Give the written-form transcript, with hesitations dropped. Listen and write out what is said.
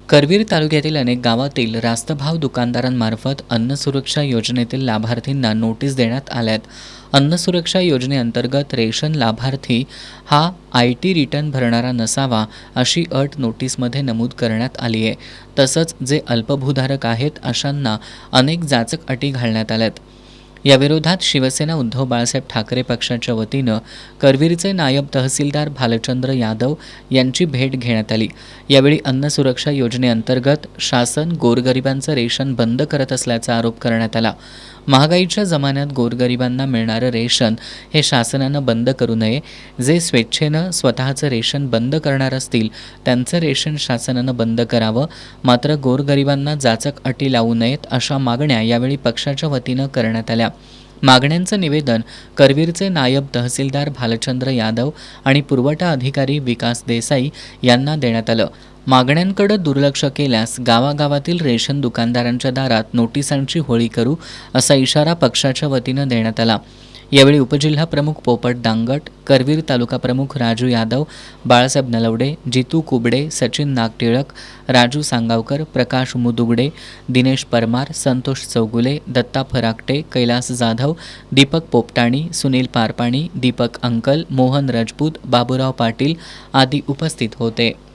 करवीर तालुक्यातील अनेक गावातील रास्तभाव दुकानदारांमार्फत अन्न सुरक्षा योजनेतील लाभार्थींना नोटीस देण्यात आल्यात. अन्न सुरक्षा योजनेअंतर्गत रेशन लाभार्थी हा IT रिटर्न भरणारा नसावा अशी अट नोटीसमध्ये नमूद करण्यात आली आहे. तसंच जे अल्पभूधारक आहेत अशांना अनेक जाचक अटी घालण्यात आल्यात. याविरोधात शिवसेना उद्धव बाळासाहेब ठाकरे पक्षाच्या वतीनं करवीरचे नायब तहसीलदार भालचंद्र यादव यांची भेट घेण्यात आली. यावेळी अन्न सुरक्षा योजनेअंतर्गत शासन गोरगरिबांचं रेशन बंद करत असल्याचा आरोप करण्यात आला. महागाईच्या जमान्यात गोरगरिबांना मिळणारं रेशन हे शासनानं बंद करू नये. जे स्वेच्छेनं स्वतःचं रेशन बंद करणार असतील त्यांचं रेशन शासनानं बंद करावं, मात्र गोरगरिबांना जाचक अटी लावू नयेत अशा मागण्या यावेळी पक्षाच्या वतीनं करण्यात आल्या. मागण्यांचं निवेदन करवीरचे नायब तहसीलदार भालचंद्र यादव आणि पुरवठा अधिकारी विकास देसाई यांना देण्यात आलं. मागण्यांकडे दुर्लक्ष केल्यास गावागावातील रेशन दुकानदारांच्या दारात नोटिसांची होळी करू असा इशारा पक्षाच्या वतीनं देण्यात आला. यावेळी उपजिल्हा प्रमुख पोपट दांगट, करवीर तालुका प्रमुख राजू यादव, बाळासाहेब नलवडे, जितू कुबडे, सचिन नागटिळक, राजू सांगावकर, प्रकाश मुदुगडे, दिनेश परमार, संतोष चौगुले, दत्ता फराकटे, कैलास जाधव, दीपक पोपटाणी, सुनील पारपाणी, दीपक अंकल, मोहन राजपूत, बाबूराव पाटील आदी उपस्थित होते.